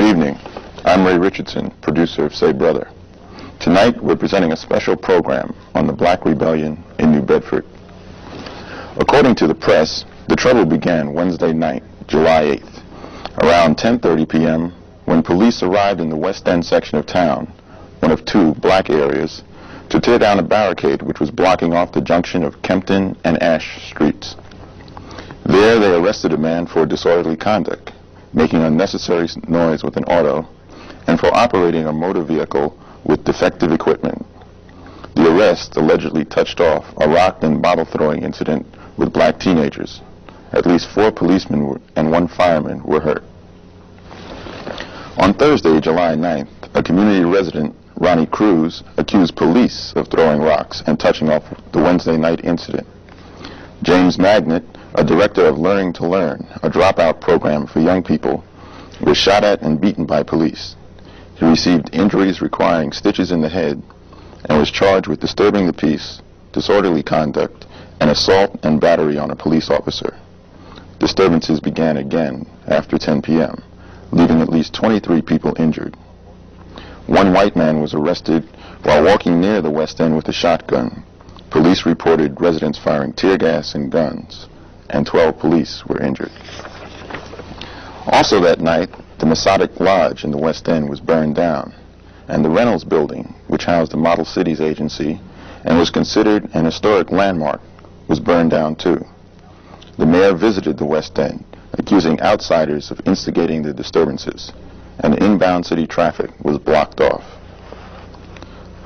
Good evening. I'm Ray Richardson, producer of Say Brother. Tonight, we're presenting a special program on the Black Rebellion in New Bedford. According to the press, the trouble began Wednesday night, July 8th, around 10:30 p.m., when police arrived in the West End section of town, one of two black areas, to tear down a barricade which was blocking off the junction of Kempton and Ash Streets. There, they arrested a man for disorderly conduct, making unnecessary noise with an auto, and for operating a motor vehicle with defective equipment. The arrest allegedly touched off a rock and bottle throwing incident with black teenagers. At least 4 policemen and 1 fireman were hurt. On Thursday, July 9th, a community resident, Ronnie Cruz, accused police of throwing rocks and touching off the Wednesday night incident. James Magnet, a director of Learning to Learn, a dropout program for young people, was shot at and beaten by police. He received injuries requiring stitches in the head and was charged with disturbing the peace, disorderly conduct, and assault and battery on a police officer. Disturbances began again after 10 p.m., leaving at least 23 people injured. 1 white man was arrested while walking near the West End with a shotgun. Police reported residents firing tear gas and guns, and 12 police were injured. Also that night, the Masonic Lodge in the West End was burned down, and the Reynolds Building, which housed the Model Cities Agency and was considered an historic landmark, was burned down too. The mayor visited the West End, accusing outsiders of instigating the disturbances, and inbound city traffic was blocked off.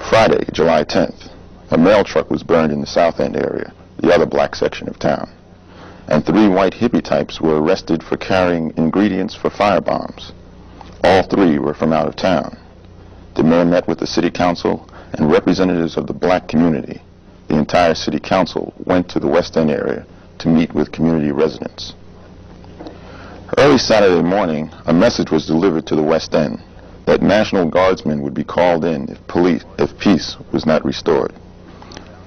Friday, July 10th, a mail truck was burned in the South End area, the other black section of town, and 3 white hippie types were arrested for carrying ingredients for firebombs. All 3 were from out of town. The mayor met with the city council and representatives of the black community. The entire city council went to the West End area to meet with community residents. Early Saturday morning, a message was delivered to the West End that National Guardsmen would be called in if peace was not restored.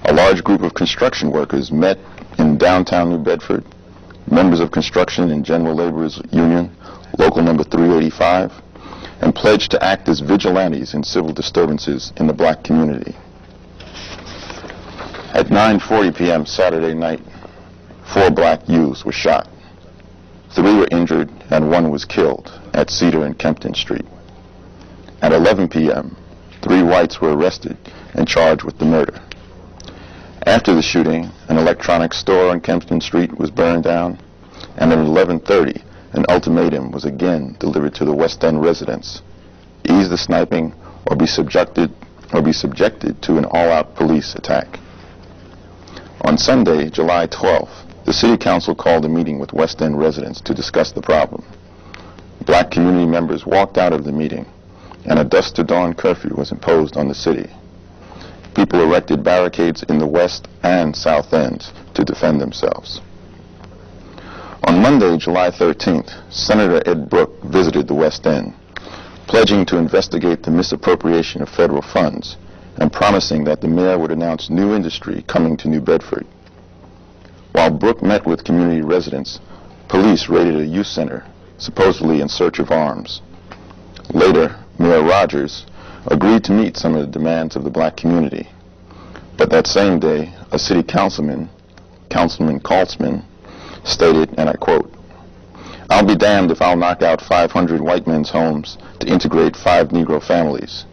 A large group of construction workers met in downtown New Bedford, members of Construction and General Laborers Union, Local Number 385, and pledged to act as vigilantes in civil disturbances in the black community. At 9:40 p.m. Saturday night, 4 black youths were shot. 3 were injured and 1 was killed at Cedar and Kempton Street. At 11 p.m., 3 whites were arrested and charged with the murder. After the shooting, an electronics store on Kempton Street was burned down, and at 11:30, an ultimatum was again delivered to the West End residents: ease the sniping or be subjected to an all-out police attack. On Sunday, July 12th, the City Council called a meeting with West End residents to discuss the problem. Black community members walked out of the meeting, and a dusk to dawn curfew was imposed on the city. People erected barricades in the West and South Ends to defend themselves. On Monday, July 13th, Senator Ed Brooke visited the West End, pledging to investigate the misappropriation of federal funds and promising that the mayor would announce new industry coming to New Bedford. While Brooke met with community residents, police raided a youth center, supposedly in search of arms. Later, Mayor Rogers agreed to meet some of the demands of the black community. But that same day, a city councilman, Councilman Kaltzman, stated, and I quote, "I'll be damned if I'll knock out 500 white men's homes to integrate 5 Negro families.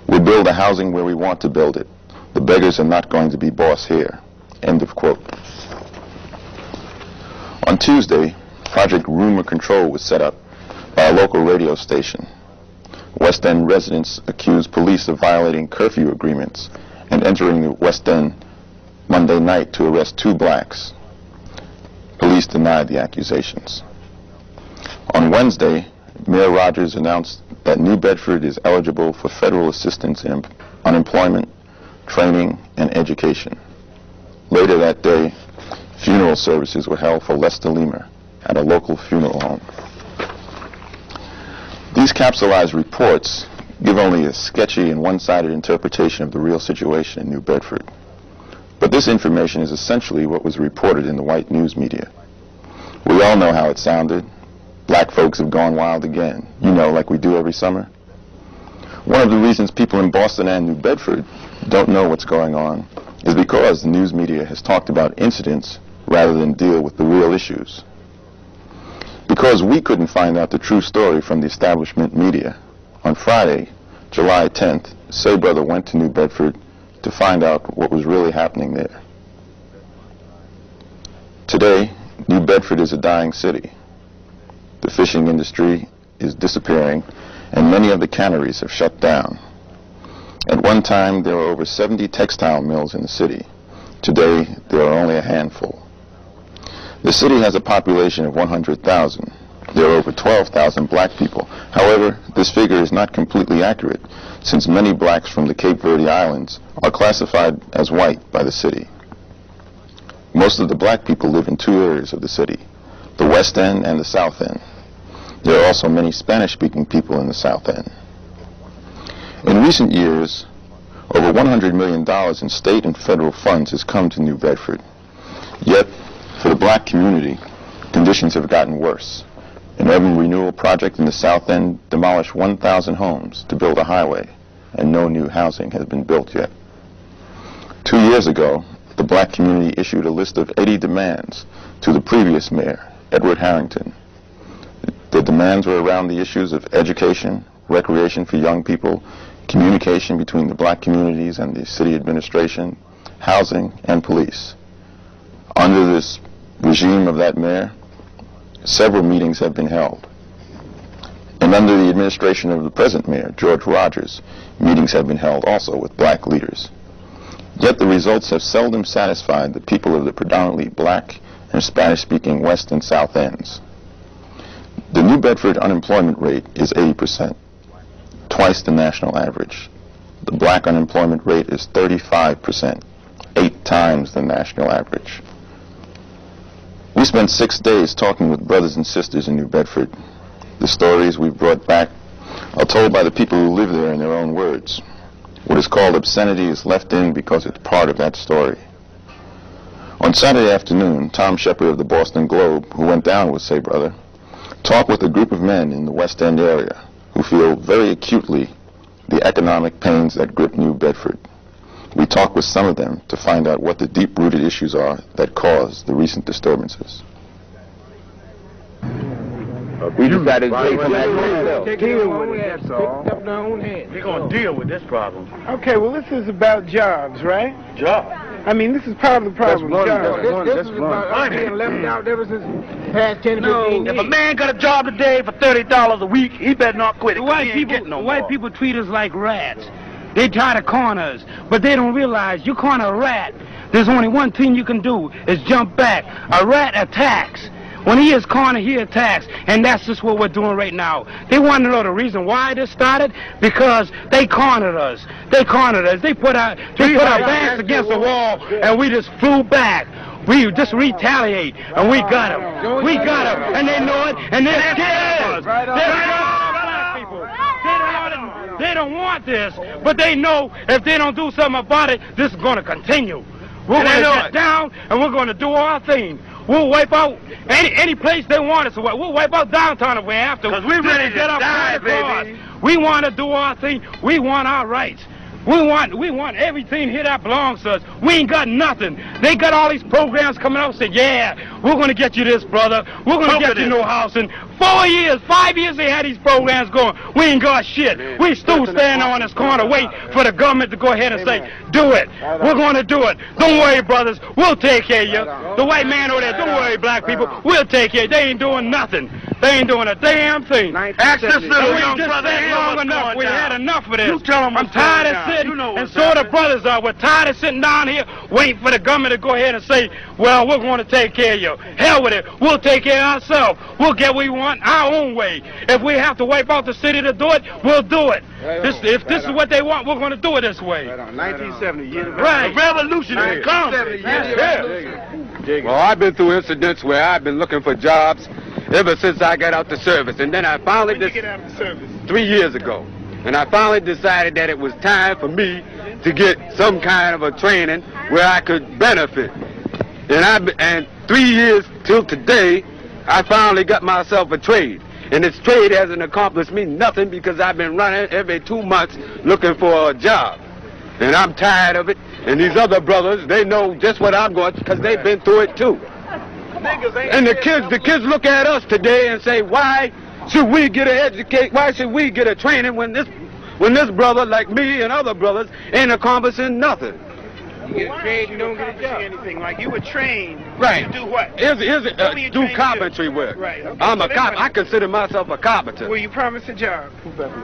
We'll build a housing where we want to build it. The beggars are not going to be boss here." End of quote. On Tuesday, Project Rumor Control was set up by a local radio station. West End residents accused police of violating curfew agreements and entering the West End Monday night to arrest 2 blacks. Police denied the accusations. On Wednesday, Mayor Rogers announced that New Bedford is eligible for federal assistance in unemployment, training, and education. Later that day, funeral services were held for Lester Leamer at a local funeral home. These capsulized reports give only a sketchy and one-sided interpretation of the real situation in New Bedford. But this information is essentially what was reported in the white news media. We all know how it sounded. Black folks have gone wild again, you know, like we do every summer. One of the reasons people in Boston and New Bedford don't know what's going on is because the news media has talked about incidents rather than deal with the real issues. Because we couldn't find out the true story from the establishment media, on Friday, July 10th, Say Brother went to New Bedford to find out what was really happening there. Today, New Bedford is a dying city. The fishing industry is disappearing, and many of the canneries have shut down. At one time, there were over 70 textile mills in the city. Today, there are only a handful. The city has a population of 100,000. There are over 12,000 black people. However, this figure is not completely accurate, since many blacks from the Cape Verde Islands are classified as white by the city. Most of the black people live in two areas of the city, the West End and the South End. There are also many Spanish-speaking people in the South End. In recent years, over $100 million in state and federal funds has come to New Bedford. Yet, for the black community, conditions have gotten worse. An urban renewal project in the South End demolished 1,000 homes to build a highway, and no new housing has been built yet. 2 years ago, the black community issued a list of 80 demands to the previous mayor, Edward Harrington. The demands were around the issues of education, recreation for young people, communication between the black communities and the city administration, housing, and police. Under this regime of that mayor, several meetings have been held. And under the administration of the present mayor, George Rogers, meetings have been held also with black leaders. Yet the results have seldom satisfied the people of the predominantly black and Spanish-speaking West and South Ends. The New Bedford unemployment rate is 80%, twice the national average. The black unemployment rate is 35%, 8 times the national average. We spent 6 days talking with brothers and sisters in New Bedford. The stories we've brought back are told by the people who live there in their own words. What is called obscenity is left in because it's part of that story. On Saturday afternoon, Tom Shepard of the Boston Globe, who went down with Say Brother, talked with a group of men in the West End area who feel very acutely the economic pains that grip New Bedford. We talked with some of them to find out what the deep-rooted issues are that caused the recent disturbances. We decided to take from that ourselves. We're going to deal with this problem. Okay, well, this is about jobs, right? Jobs? I mean, this is part of the problem. This is about us being left out ever since past 10 to 15 years. If a man got a job today for $30 a week, he better not quit it. White people treat us like rats. They try to corner us, but they don't realize you corner a rat, there's only one thing you can do, is jump back. A rat attacks. When he is cornered, he attacks, and that's just what we're doing right now. They want to know the reason why this started, because they cornered us. They cornered us. They put our backs against the wall, and we just flew back. We just retaliate, and we got them. We got them, and they know it, and they're scared. They don't want this, but they know if they don't do something about it, this is going to continue. We're going to get down, and we're going to do our thing. We'll wipe out any place they want us to wipe. We'll wipe out downtown if we have to. Because we're ready to die, baby. We want to do our thing. We want our rights. We want everything here that belongs to us. We ain't got nothing. They got all these programs coming out and say, yeah, we're going to get you this, brother. We're going to get you no housing. 4 years, 5 years they had these programs going. We ain't got shit. Man, we still standing on this corner waiting for the government to go ahead and say, do it. We're going to do it. Don't worry, brothers. We'll take care of you. The white man over there, don't worry, black people. We'll take care of you. They ain't doing nothing. They ain't doing a damn thing. Ask this little young brother long enough. We had enough of this. You tell him I'm tired of sitting, and so the brothers are. We're tired of sitting down here waiting for the government to go ahead and say, well, we're going to take care of you. Hell with it. We'll take care of ourselves. We'll get what we want our own way. If we have to wipe out the city to do it, we'll do it. If this is what they want, we're going to do it this way. 1970 years. Right. The revolution has come. Well, I've been through incidents where I've been looking for jobs ever since I got out the service, and then I finally 3 years ago, and I finally decided that it was time for me to get some kind of a training where I could benefit. And 3 years till today, I finally got myself a trade. And this trade hasn't accomplished me nothing because I've been running every 2 months looking for a job. And I'm tired of it. And these other brothers, they know just what I'm going because they've been through it too. And the kids look at us today and say, why should we get an education? Why should we get a training when this brother like me and other brothers ain't accomplishing nothing? You get trained, you don't get a job. Anything like you were trained right. to do what? Do carpentry work. Right. Okay. I'm a cop. I consider myself a carpenter. Were you promised a job?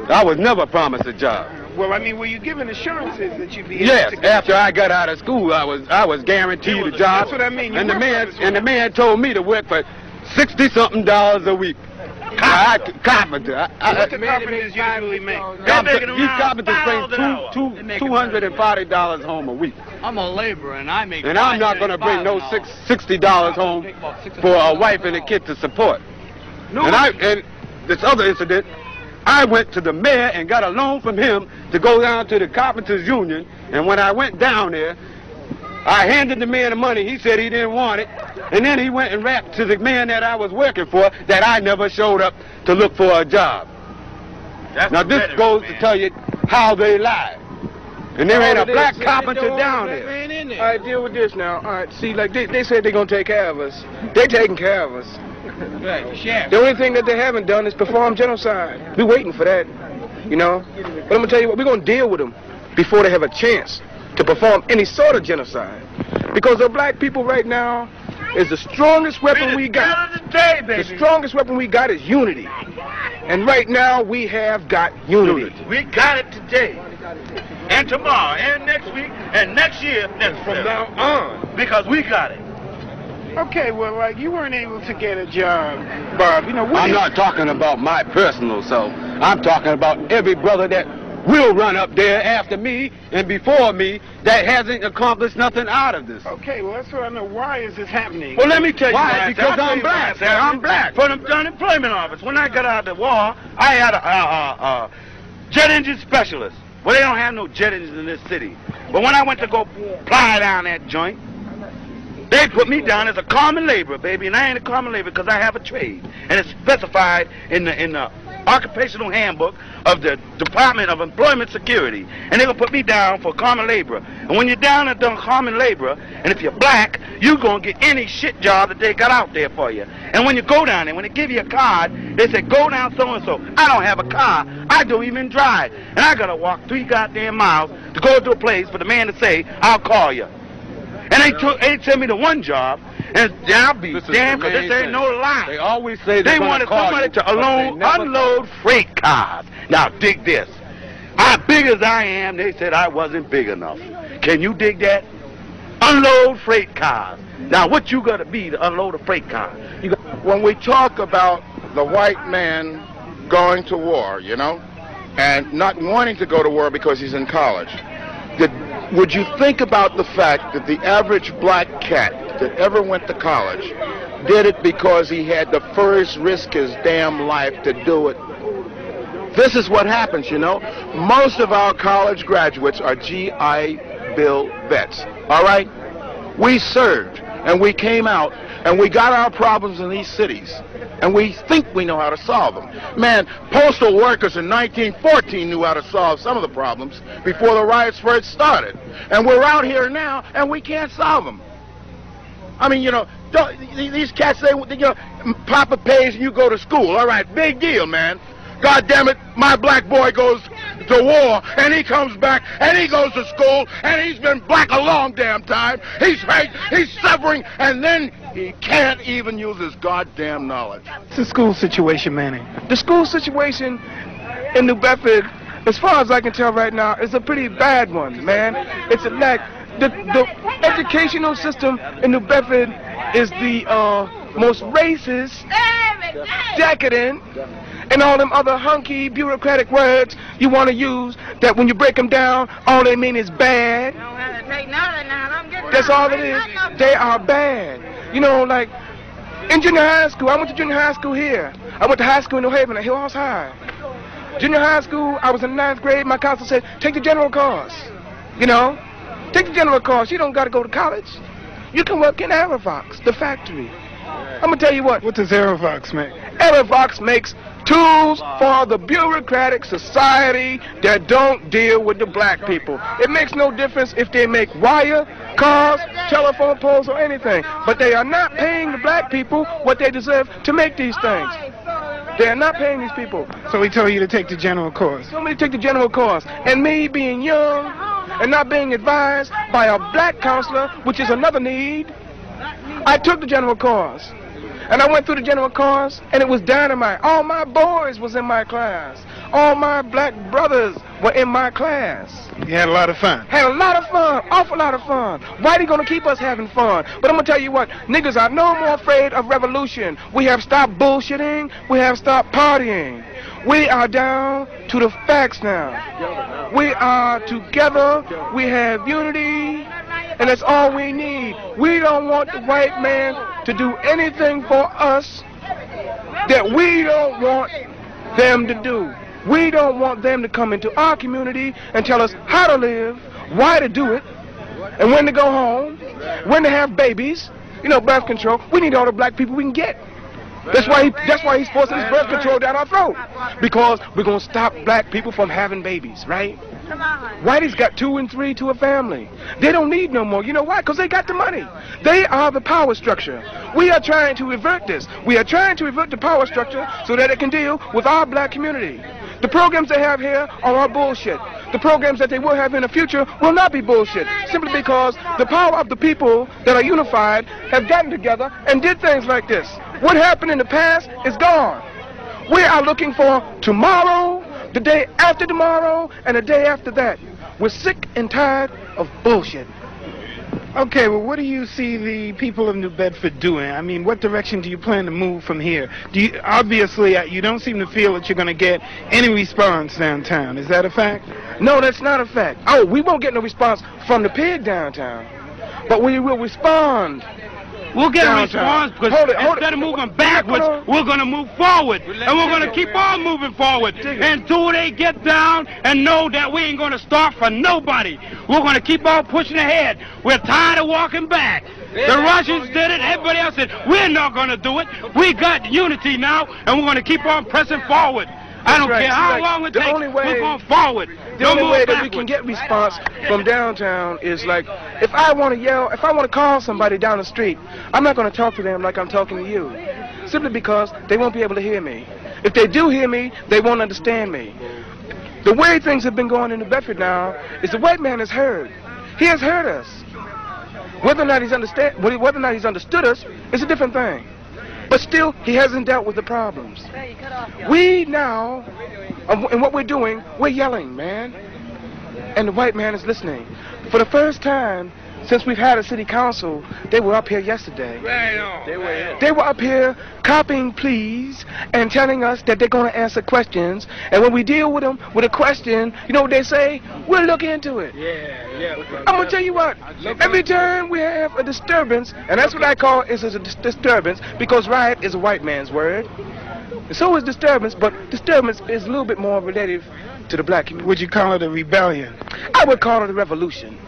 I was never promised a job. Well, I mean, were you given assurances that you'd be able yes, to get after I got out of school, I was guaranteed a job. That's what I mean. And the man told me to work for $60-something a week. Carpenter. What the carpenters usually make? These carpenters bring $240 home a week. I'm a laborer and I make. And I'm not going to bring no $60 home for a wife and a kid to support. No. And this other incident, I went to the mayor and got a loan from him to go down to the Carpenters Union. And when I went down there, I handed the man the money. He said he didn't want it. And then he went and rapped to the man that I was working for that I never showed up to look for a job. Now this goes to tell you how they lie. And there ain't a black carpenter down there. All right, deal with this now. All right, see, like they said they're going to take care of us. They're taking care of us. Right, chef. The only thing that they haven't done is perform genocide. We're waiting for that, you know. But I'm going to tell you what, we're going to deal with them before they have a chance to perform any sort of genocide. Because the black people right now is the strongest weapon we got. The strongest weapon we got is unity. And right now we have got unity. We got it today. And tomorrow, and next week, and next year, and from now on. Because we got it. Okay, well, like, you weren't able to get a job, Bob. You know, I'm not talking about my personal self. I'm talking about every brother that will run up there after me and before me that hasn't accomplished nothing out of this. Okay, well, that's what I know. Why is this happening? Well, let me tell you why. Because I'm black. I'm black. For the unemployment office, when I got out of the war, I had a jet engine specialist. Well, they don't have no jet engines in this city. But when I went to go ply down that joint, they put me down as a common laborer, baby, and I ain't a common laborer because I have a trade. And it's specified in the occupational handbook of the Department of Employment Security. And they're going to put me down for common laborer. And when you're down as a common laborer, and if you're black, you're going to get any shit job that they got out there for you. And when you go down there, when they give you a card, they say, go down so-and-so. I don't have a car. I don't even drive. And I got to walk 3 goddamn miles to go to a place for the man to say, I'll call you. And they tell me the one job, and I'll be damned because this ain't no lie. They always say they wanted somebody to unload freight cars. Now dig this. How big as I am, they said I wasn't big enough. Can you dig that? Unload freight cars. Now what you gotta be to unload a freight car? When we talk about the white man going to war, you know, and not wanting to go to war because he's in college, would you think about the fact that the average black cat that ever went to college did it because he had to first risk his damn life to do it? This is what happens, you know. Most of our college graduates are GI Bill vets, all right? We served, and we came out, and we got our problems in these cities, and we think we know how to solve them. Man, postal workers in 1914 knew how to solve some of the problems before the riots first started. And we're out here now, and we can't solve them. I mean, you know, these cats say, you know, Papa pays and you go to school. All right, big deal, man. God damn it, my black boy goes to war, and he comes back, and he goes to school, and he's been black a long damn time. He's hurt, he's suffering, and then he can't even use his goddamn knowledge. It's the school situation, Manny. The school situation in New Bedford, as far as I can tell right now, is a pretty bad one, man. It's a lack. The educational system in New Bedford is the most racist, decadent, and all them other hunky bureaucratic words you want to use that when you break them down, all they mean is bad. That's all it is. They are bad. You know, like in junior high school, I went to junior high school here. I went to high school in New Haven at Hillhouse High. Junior high school, I was in 9th grade. My counselor said, take the general course. You know, take the general course. You don't got to go to college. You can work in Aerovox, the factory. I'm gonna tell you what. What does Aerovox make? Aerovox makes tools for the bureaucratic society that don't deal with the black people. It makes no difference if they make wire, cars, telephone poles, or anything. But they are not paying the black people what they deserve to make these things. They are not paying these people. So he told you to take the general course. Told me to take the general course. And me being young and not being advised by a black counselor, which is another need, I took the general course. And I went through the general course, and it was dynamite. All my boys was in my class. All my black brothers were in my class. You had a lot of fun. Had a lot of fun, awful lot of fun. Whitey gonna keep us having fun. But I'm gonna tell you what, niggas are no more afraid of revolution. We have stopped bullshitting. We have stopped partying. We are down to the facts now. We are together. We have unity. And that's all we need. We don't want the white man to do anything for us that we don't want them to do. We don't want them to come into our community and tell us how to live, why to do it, and when to go home, when to have babies. You know, birth control. We need all the black people we can get. That's why he's forcing his birth control down our throat. Because we're going to stop black people from having babies, right? Whitey's got 2 and 3 to a family. They don't need no more. You know why? Because they got the money. They are the power structure. We are trying to revert this. We are trying to revert the power structure so that it can deal with our black community. The programs they have here are all bullshit. The programs that they will have in the future will not be bullshit. Simply because the power of the people that are unified have gotten together and did things like this. What happened in the past is gone. We are looking for tomorrow, the day after tomorrow, and the day after that. We're sick and tired of bullshit. Okay, well, what do you see the people of New Bedford doing? I mean, what direction do you plan to move from here? Obviously, you don't seem to feel that you're going to get any response downtown. Is that a fact? No, that's not a fact. Oh, we won't get no response from the pig downtown. But we will respond. We'll get a response because instead of moving backwards, we're going to move forward. And we're going to keep on moving forward until they get down and know that we ain't going to start for nobody. We're going to keep on pushing ahead. We're tired of walking back. The Russians did it. Everybody else said, we're not going to do it. We got unity now, and we're going to keep on pressing forward. I don't care how long it takes, we're going forward. The only way that we can get response from downtown is like, if I want to yell, if I want to call somebody down the street, I'm not going to talk to them like I'm talking to you. Simply because they won't be able to hear me. If they do hear me, they won't understand me. The way things have been going in New Bedford now is the white man has heard. He has heard us. Whether or not he's understood us is a different thing. But still, he hasn't dealt with the problems. We now, and what we're doing, we're yelling, man. And the white man is listening. For the first time since we've had a city council, they were up here yesterday. They were up here copying pleas and telling us that they're going to answer questions. And when we deal with them with a question, you know what they say? We'll look into it. I'm going to tell you what. Every time we have a disturbance, and that's what I call it, is a disturbance, because riot is a white man's word. And so is disturbance, but disturbance is a little bit more relative to the black community. Would you call it a rebellion? I would call it a revolution.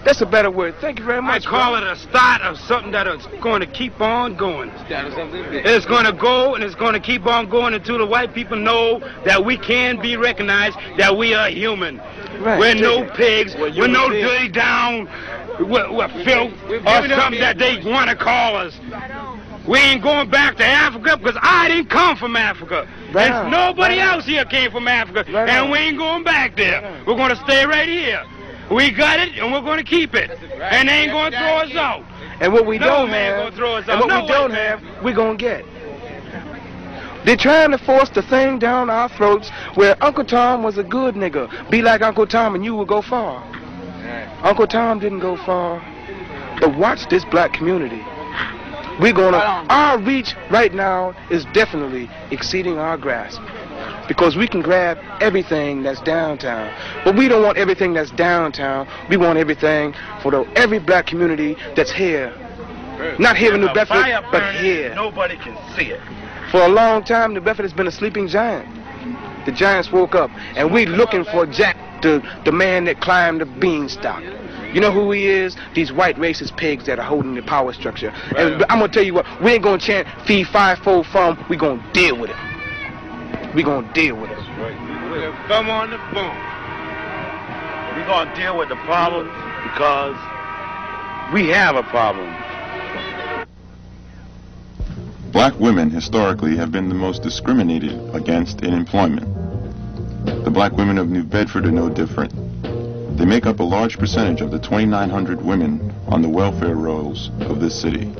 That's a better word. Thank you very much. I call it a start of something that is going to keep on going. It's going to go and it's going to keep on going until the white people know that we can be recognized, that we are human. Right. We're no pigs. We're no dirty down. We're filth or something that they want to call us. We ain't going back to Africa because I didn't come from Africa. And nobody else here came from Africa. And we ain't going back there. We're going to stay right here. We got it, and we're going to keep it. And they ain't going to throw us out. And what we don't have, we're going to get. They're trying to force the thing down our throats where Uncle Tom was a good nigga. Be like Uncle Tom and you will go far. Uncle Tom didn't go far. But watch this black community. Our reach right now is definitely exceeding our grasp. Because we can grab everything that's downtown. But we don't want everything that's downtown. We want everything for every black community that's here. Not here in New Bedford, but here. Nobody can see it. For a long time, New Bedford has been a sleeping giant. The giants woke up, and we looking for Jack the man that climbed the beanstalk. You know who he is? These white racist pigs that are holding the power structure. And I'm going to tell you what, we ain't going to chant feed five-fold from, we going to deal with it. We going to deal with it. With a thumb on the bone. We're going to deal with the problem because we have a problem. Black women historically have been the most discriminated against in employment. The black women of New Bedford are no different. They make up a large percentage of the 2,900 women on the welfare rolls of this city.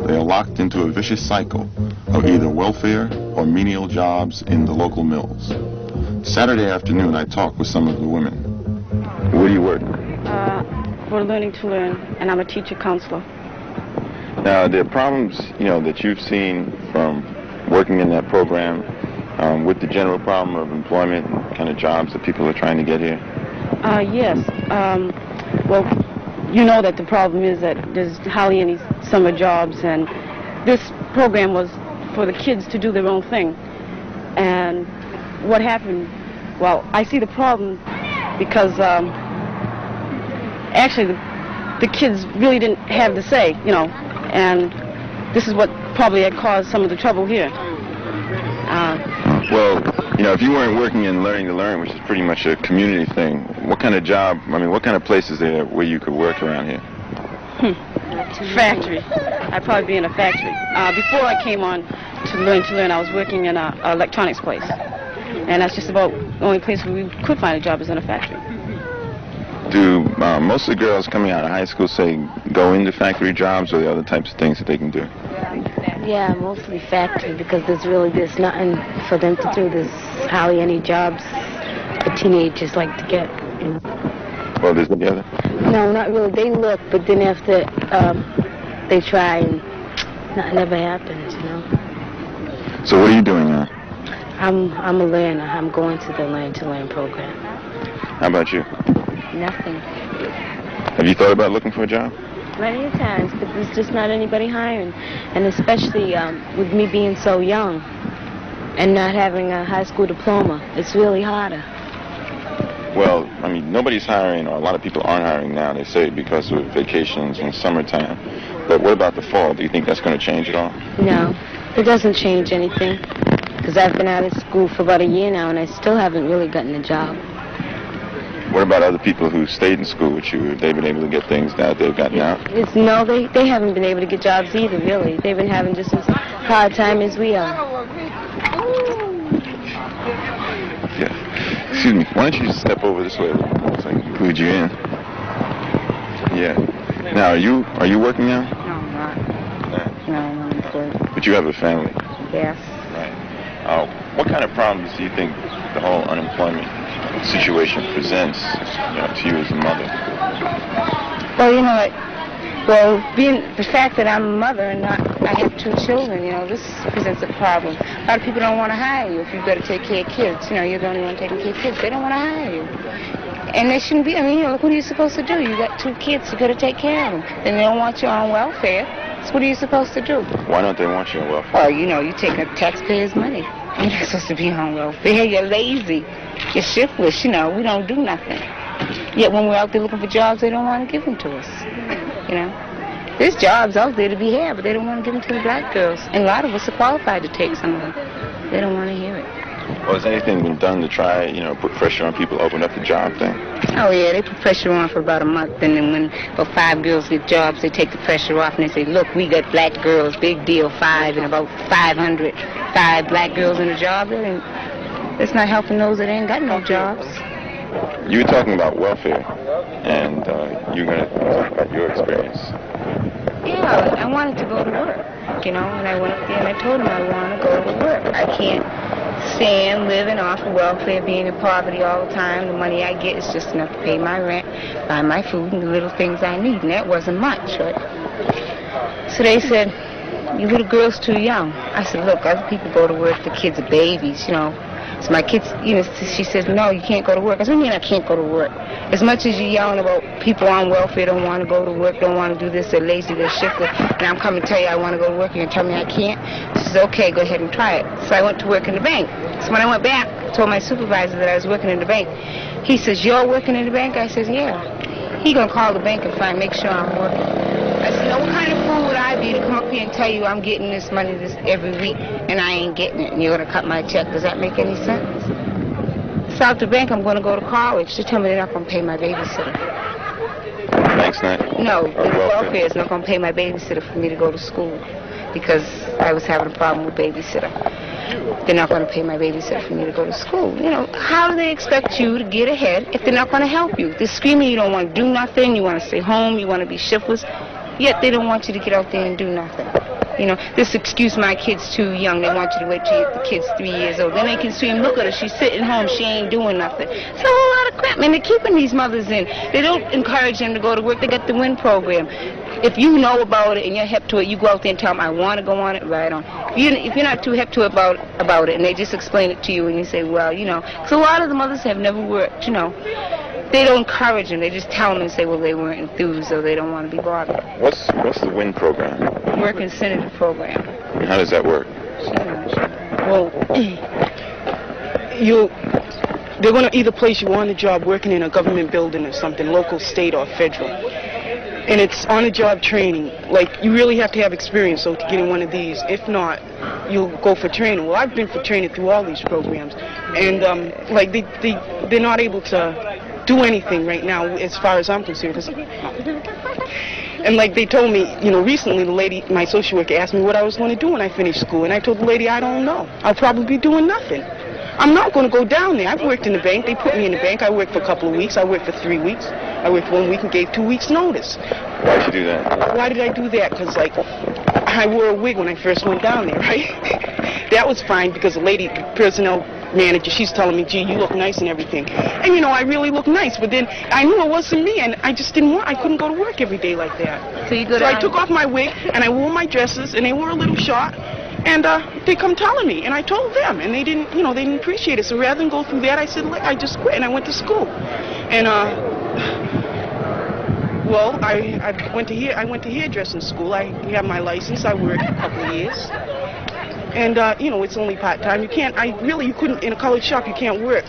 They are locked into a vicious cycle of either welfare or menial jobs in the local mills. Saturday afternoon, I talked with some of the women. Where do you work? For Learning to Learn, and I'm a teacher counselor. Now, the problems, that you've seen from working in that program with the general problem of employment and kind of jobs that people are trying to get here? Yes. Well, you know that the problem is that there's hardly any summer jobs, and this program was for the kids to do their own thing. And what happened, well, I see the problem because actually the kids really didn't have the say, and this is what probably had caused some of the trouble here. Well, if you weren't working in Learning to Learn, which is pretty much a community thing, what kind of job, what kind of place is there where you could work around here? Factory. I'd probably be in a factory. Before I came on to Learn, I was working in an electronics place. And that's just about the only place where we could find a job is in a factory. Do most of the girls coming out of high school say go into factory jobs, or the other types of things that they can do? Yeah, mostly factory, because there's nothing for them to do. There's hardly any jobs the teenagers like to get. Well, there's the other? No, not really. They look, but then after they try, and nothing ever happens, So what are you doing now? I'm a learner. I'm going to the Learn to Learn program. How about you? Nothing. Have you thought about looking for a job? Many times, but there's just not anybody hiring. And especially with me being so young and not having a high school diploma, it's really harder. Well, nobody's hiring, or a lot of people aren't hiring now, they say, because of vacations and summertime. But what about the fall? Do you think that's going to change at all? No, it doesn't change anything. Because I've been out of school for about a year now, and I still haven't really gotten a job. What about other people who stayed in school with you? Have they been able to get things that they've gotten out? No, they haven't been able to get jobs either, really. They've been having just as hard time as we are. Yeah. Excuse me. Why don't you just step over this way a little bit so I can include you in? Yeah. Now, are you working now? No, I'm not. No, I'm unemployed. But you have a family? Yes. Right. What kind of problems do you think the whole unemployment situation presents, to you as a mother? Well, being the fact that I'm a mother and I have two children, this presents a problem. A lot of people don't want to hire you if you've got to take care of kids. You're the only one taking care of kids. They don't want to hire you. And they shouldn't be. Look, what are you supposed to do? You got two kids, you got to take care of them. Then they don't want you on welfare. So what are you supposed to do? Why don't they want you on welfare? Well, you take up taxpayers' money. You're not supposed to be on welfare. You're lazy. You're shiftless. We don't do nothing. Yet when we're out there looking for jobs, they don't want to give them to us. There's jobs out there to be had, but they don't want to give them to the black girls. And a lot of us are qualified to take some of them. They don't want to hear it. Well, has anything been done to try, put pressure on people to open up the job thing? Oh, yeah, they put pressure on for about a month, and then when about 5 girls get jobs, they take the pressure off, and they say, look, we got black girls, big deal, 5, and about 500, 5 black girls in a job. It's not helping those that ain't got no jobs. You were talking about welfare, and you're going to talk about your experience. Yeah, I wanted to go to work, and I went up there and I told them I want to go to work. I can't stand living off of welfare, being in poverty all the time. The money I get is just enough to pay my rent, buy my food, and the little things I need, and that wasn't much, right? So they said, your little girl's too young. I said, look, other people go to work, the kids are babies, So my kids, she says, no, you can't go to work. I said, what do you mean I can't go to work? As much as you're yelling about people on welfare don't want to go to work, don't want to do this, they're lazy, they're shiftless, and I'm coming to tell you I want to go to work, you're going to tell me I can't? She says, okay, go ahead and try it. So I went to work in the bank. So when I went back, I told my supervisor that I was working in the bank. He says, you're working in the bank? I says, yeah. He gonna call the bank and make sure I'm working. I said, now what kind of fool would I be to come up here and tell you I'm getting this money every week and I ain't getting it and you're gonna cut my check? Does that make any sense? So out the bank, I'm gonna go to college. They tell me they're not gonna pay my babysitter. Bank's not? No, the welfare is not gonna pay my babysitter for me to go to school because I was having a problem with babysitter. They're not going to pay my babysitter for me to go to school. You know, how do they expect you to get ahead if they're not going to help you? They're screaming you don't want to do nothing, you want to stay home, you want to be shiftless, yet they don't want you to get out there and do nothing. You know, this excuse, my kid's too young, they want you to wait till the kid's 3 years old. Then they can scream, look at her, she's sitting home, she ain't doing nothing. It's a whole lot of crap, man. They're keeping these mothers in. They don't encourage them to go to work. They got the WIN program. If you know about it and you're hip to it, you go out there and tell them, I want to go on it, right on. If you're not too hip to it about it, and they just explain it to you, and you say, well, you know, because a lot of the mothers have never worked, you know. They don't encourage them. They just tell them and say, well, they weren't enthused or they don't want to be bothered. What's the WIN program? Work Incentive Program. And how does that work? Well, they're going to either place you on the job working in a government building or something, local, state, or federal. And it's on-the-job training. Like, you really have to have experience so to get in one of these. If not, you'll go for training. Well, I've been for training through all these programs. And, like, they're not able to do anything right now as far as I'm concerned. And like they told me, you know, recently the lady, my social worker, asked me what I was going to do when I finished school. And I told the lady, I don't know. I'll probably be doing nothing. I'm not going to go down there. I've worked in the bank. They put me in the bank. I worked for a couple of weeks. I worked for 3 weeks. I worked 1 week and gave 2 weeks notice. Why did you do that? Why did I do that? Because, like, I wore a wig when I first went down there, right? That was fine because the lady, the personnel manager, she's telling me, gee, you look nice and everything. And, you know, I really look nice. But then I knew it wasn't me, and I just I couldn't go to work every day like that. So I took off my wig, and I wore my dresses, and they were a little short. And they come telling me, and I told them, and they didn't, you know, they didn't appreciate it. So rather than go through that, I said, I just quit, and I went to school. And well, I went to hairdressing school. I have my license. I worked a couple of years, and you know, it's only part time. You couldn't in a colored shop. You can't work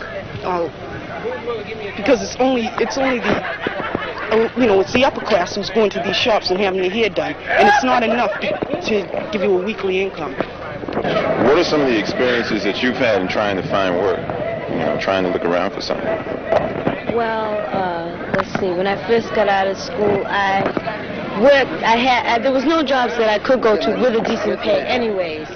because it's only the. You know, it's the upper class who's going to these shops and having their hair done, and it's not enough to give you a weekly income. What are some of the experiences that you've had in trying to find work? You know, trying to look around for something. Well, let's see. When I first got out of school, I worked. There was no jobs that I could go to with a decent pay, anyways.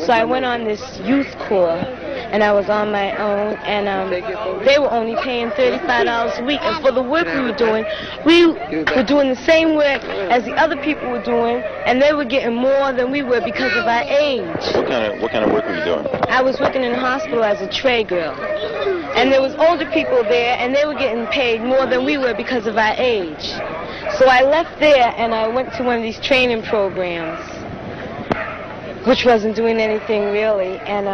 So I went on this youth corps. And I was on my own, and they were only paying $35 a week. And for the work we were doing the same work as the other people were doing, and they were getting more than we were because of our age. What kind of work were you doing? I was working in a hospital as a tray girl. And there was older people there, and they were getting paid more than we were because of our age. So I left there, and I went to one of these training programs, which wasn't doing anything really. And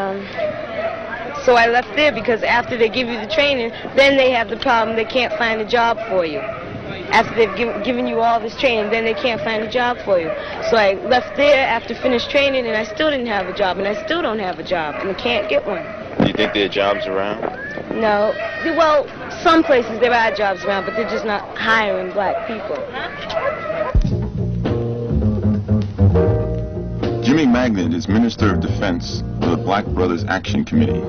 so I left there because after they give you the training, then they have the problem they can't find a job for you. After they've given you all this training, then they can't find a job for you. So I left there after finished training, and I still didn't have a job, and I still don't have a job, and I can't get one. Do you think there are jobs around? No. Well, some places there are jobs around, but they're just not hiring black people. Jimmy Magnet is Minister of Defense for the Black Brothers Action Committee,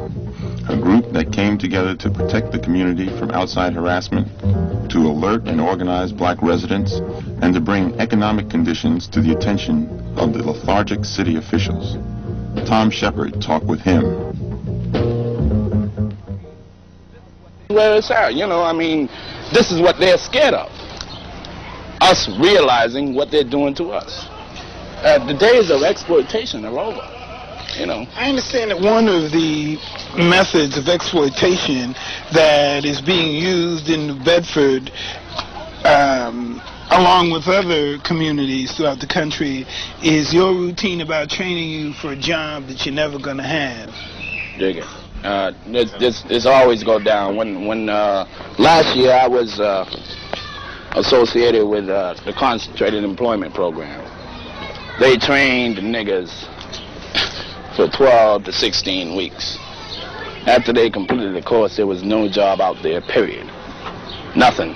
a group that came together to protect the community from outside harassment, to alert and organize black residents, and to bring economic conditions to the attention of the lethargic city officials. Tom Shepard talked with him. Where it's at, you know, I mean, this is what they're scared of. Us realizing what they're doing to us. The days of exploitation are over. You know. I understand that one of the methods of exploitation that is being used in New Bedford, along with other communities throughout the country, is your routine about training you for a job that you're never going to have. Dig it. This always go down. When last year I was associated with the Concentrated Employment Program. They trained the niggas for 12 to 16 weeks. After they completed the course, there was no job out there, period. Nothing.